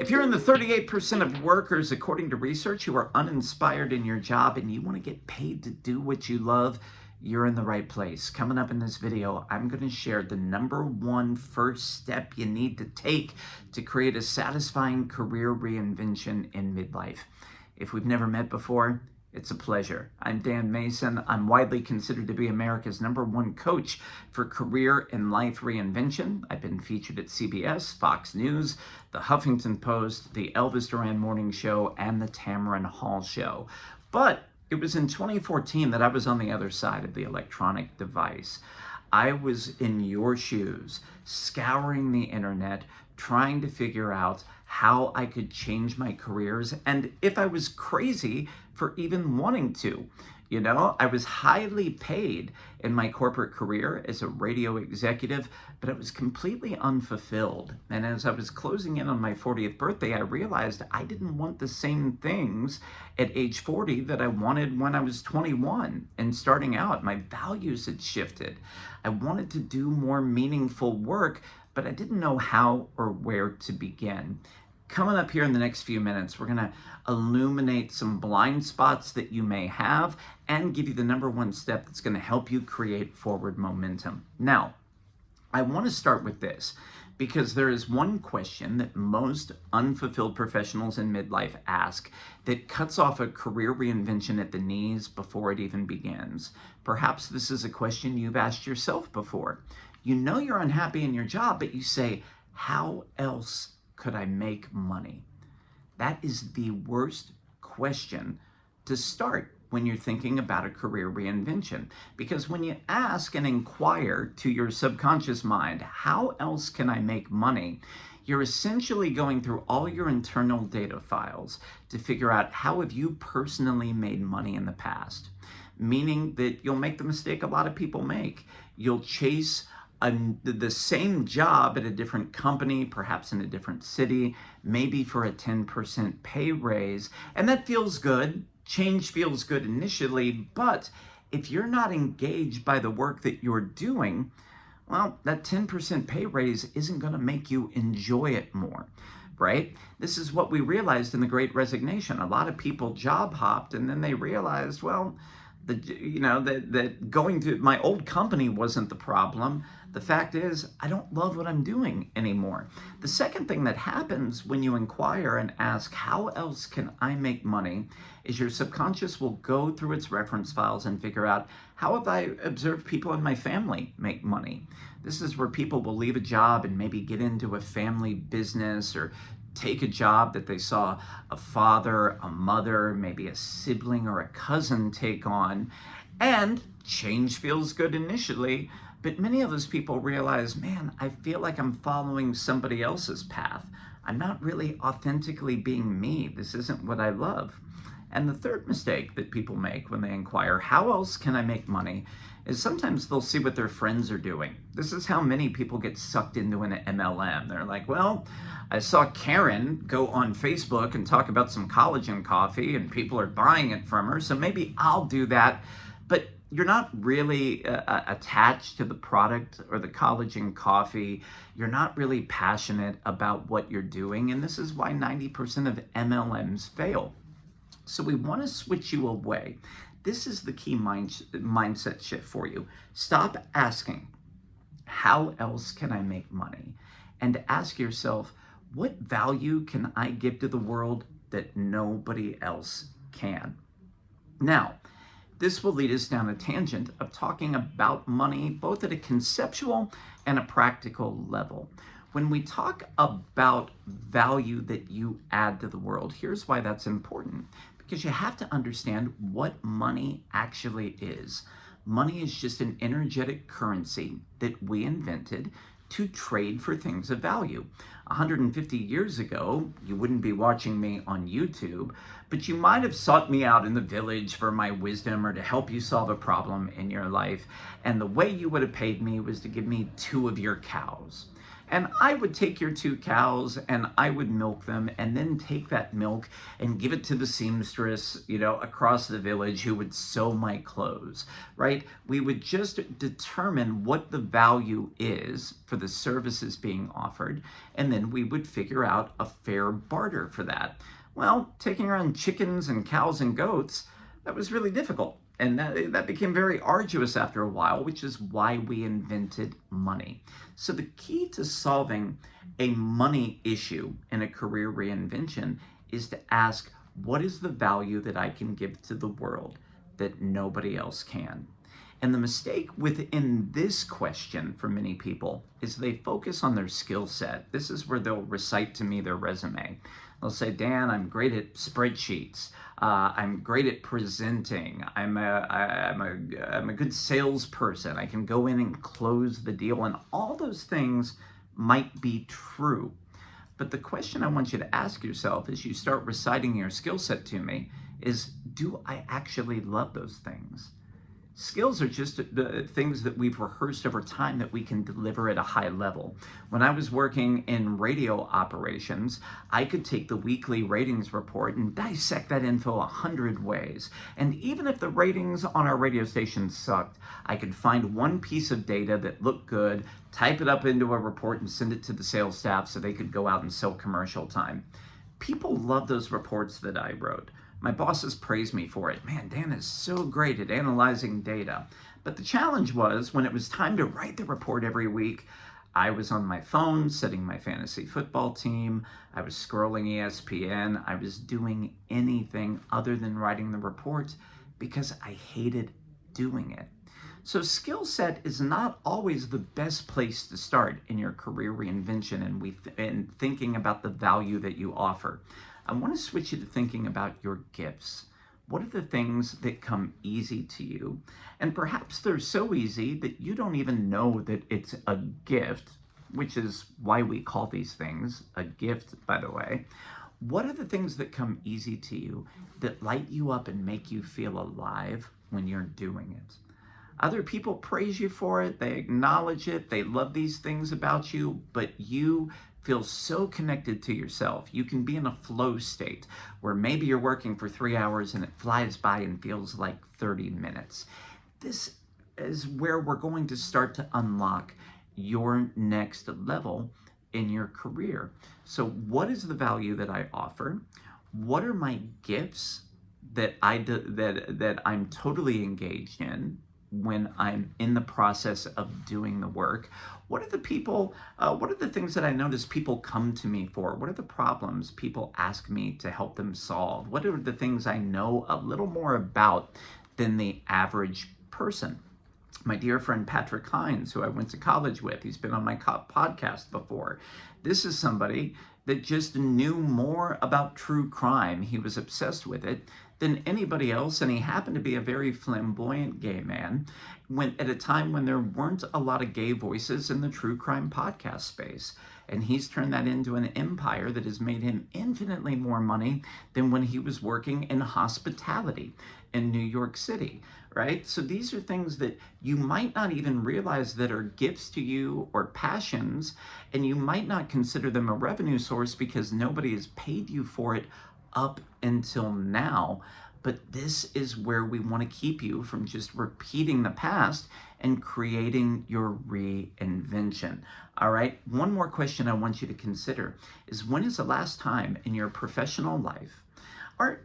If you're in the 38% of workers, according to research, who are uninspired in your job and you want to get paid to do what you love, you're in the right place. Coming up in this video, I'm going to share the #1 first step you need to take to create a satisfying career reinvention in midlife. If we've never met before, it's a pleasure. I'm Dan Mason. I'm widely considered to be America's #1 coach for career and life reinvention. I've been featured at CBS, Fox News, the Huffington Post, the Elvis Duran Morning Show, and the Tamron Hall Show. But it was in 2014 that I was on the other side of the electronic device. I was in your shoes, scouring the internet, trying to figure out how I could change my careers and if I was crazy for even wanting to. You know, I was highly paid in my corporate career as a radio executive, but I was completely unfulfilled. And as I was closing in on my 40th birthday, I realized I didn't want the same things at age 40 that I wanted when I was 21 and starting out. My values had shifted. I wanted to do more meaningful work, but I didn't know how or where to begin. Coming up here in the next few minutes, we're going to illuminate some blind spots that you may have and give you the #1 step that's going to help you create forward momentum. Now, I want to start with this because there is one question that most unfulfilled professionals in midlife ask that cuts off a career reinvention at the knees before it even begins. Perhaps this is a question you've asked yourself before. You know you're unhappy in your job, but you say, how else could I make money? That is the worst question to start when you're thinking about a career reinvention. Because when you ask and inquire to your subconscious mind, how else can I make money? You're essentially going through all your internal data files to figure out how have you personally made money in the past. Meaning that you'll make the mistake a lot of people make. You'll chase the same job at a different company, perhaps in a different city, maybe for a 10% pay raise. And that feels good. Change feels good initially, but if you're not engaged by the work that you're doing, well, that 10% pay raise isn't going to make you enjoy it more, right? This is what we realized in the Great Resignation. A lot of people job hopped and then they realized, well, that going to my old company wasn't the problem. The fact is, I don't love what I'm doing anymore. The second thing that happens when you inquire and ask, how else can I make money, is your subconscious will go through its reference files and figure out, how have I observed people in my family make money? This is where people will leave a job and maybe get into a family business or take a job that they saw a father, a mother, maybe a sibling or a cousin take on. And change feels good initially, but many of those people realize, man, I feel like I'm following somebody else's path. I'm not really authentically being me. This isn't what I love. And the third mistake that people make when they inquire, how else can I make money, is sometimes they'll see what their friends are doing. This is how many people get sucked into an MLM. They're like, well, I saw Karen go on Facebook and talk about some collagen coffee and people are buying it from her, so maybe I'll do that. But you're not really attached to the product or the collagen coffee. You're not really passionate about what you're doing, and this is why 90% of MLMs fail. So we want to switch you away. This is the key mindset shift for you. Stop asking, how else can I make money? And ask yourself, what value can I give to the world that nobody else can? Now, this will lead us down a tangent of talking about money, both at a conceptual and a practical level. When we talk about value that you add to the world, here's why that's important. Because you have to understand what money actually is. Money is just an energetic currency that we invented to trade for things of value. 150 years ago, you wouldn't be watching me on YouTube, but you might have sought me out in the village for my wisdom or to help you solve a problem in your life. And the way you would have paid me was to give me 2 of your cows. And I would take your 2 cows and I would milk them and then take that milk and give it to the seamstress, across the village who would sew my clothes, right? We would just determine what the value is for the services being offered, and then we would figure out a fair barter for that. Well, taking around chickens and cows and goats, that was really difficult. And that became very arduous after a while, which is why we invented money. So the key to solving a money issue in a career reinvention is to ask, what is the value that I can give to the world that nobody else can? And the mistake within this question for many people is they focus on their skill set. This is where they'll recite to me their resume. They'll say, Dan, I'm great at spreadsheets. I'm great at presenting. I'm a good salesperson. I can go in and close the deal. And all those things might be true. But the question I want you to ask yourself as you start reciting your skill set to me is, do I actually love those things? Skills are just the things that we've rehearsed over time that we can deliver at a high level. When I was working in radio operations, I could take the weekly ratings report and dissect that info 100 ways. And even if the ratings on our radio station sucked, I could find one piece of data that looked good, type it up into a report and send it to the sales staff so they could go out and sell commercial time. People love those reports that I wrote. My bosses praised me for it. Man, Dan is so great at analyzing data. But the challenge was when it was time to write the report every week, I was on my phone setting my fantasy football team. I was scrolling ESPN. I was doing anything other than writing the report because I hated doing it. So skill set is not always the best place to start in your career reinvention and thinking about the value that you offer. I want to switch you to thinking about your gifts. What are the things that come easy to you? And perhaps they're so easy that you don't even know that it's a gift, which is why we call these things a gift, by the way. What are the things that come easy to you that light you up and make you feel alive when you're doing it? Other people praise you for it, they acknowledge it, they love these things about you, but you feel so connected to yourself. You can be in a flow state where maybe you're working for 3 hours and it flies by and feels like 30 minutes. This is where we're going to start to unlock your next level in your career. So what is the value that I offer? What are my gifts that I'm totally engaged in when I'm in the process of doing the work? What are the things that I notice people come to me for? What are the problems people ask me to help them solve? What are the things I know a little more about than the average person? My dear friend Patrick Hines, who I went to college with, he's been on my podcast before. This is somebody that just knew more about true crime. He was obsessed with it than anybody else, and he happened to be a very flamboyant gay man at a time when there weren't a lot of gay voices in the true crime podcast space. And he's turned that into an empire that has made him infinitely more money than when he was working in hospitality in New York City, right? So these are things that you might not even realize that are gifts to you or passions, and you might not consider them a revenue source because nobody has paid you for it up until now. But this is where we want to keep you from just repeating the past and creating your reinvention. All right, one more question I want you to consider is, when is the last time in your professional life, or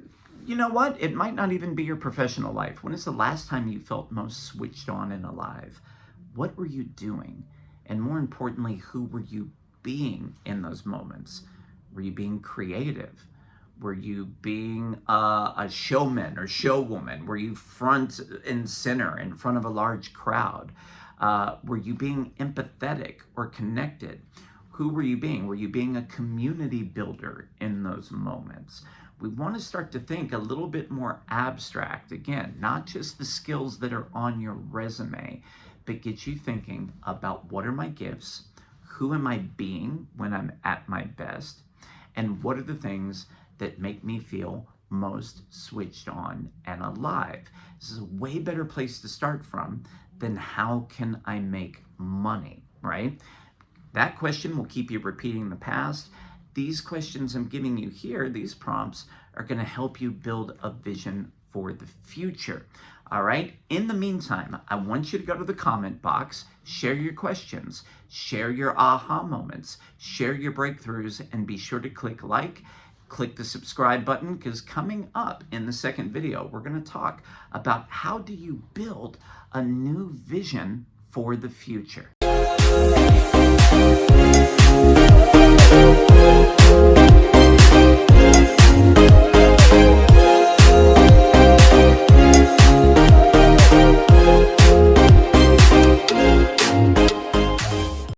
you know what, it might not even be your professional life, when is the last time you felt most switched on and alive? What were you doing? And more importantly, who were you being in those moments? Were you being creative? Were you being a showman or showwoman? Were you front and center in front of a large crowd? Were you being empathetic or connected? Who were you being? Were you being a community builder in those moments? We want to start to think a little bit more abstract. Again, not just the skills that are on your resume, but get you thinking about, what are my gifts? Who am I being when I'm at my best? And what are the things that make me feel most switched on and alive? This is a way better place to start from than how can I make money, right? That question will keep you repeating the past. These questions I'm giving you here, these prompts, are going to help you build a vision for the future. All right. In the meantime, I want you to go to the comment box, share your questions, share your aha moments, share your breakthroughs, and be sure to click like. Click the subscribe button, because coming up in the second video, we're going to talk about how do you build a new vision for the future.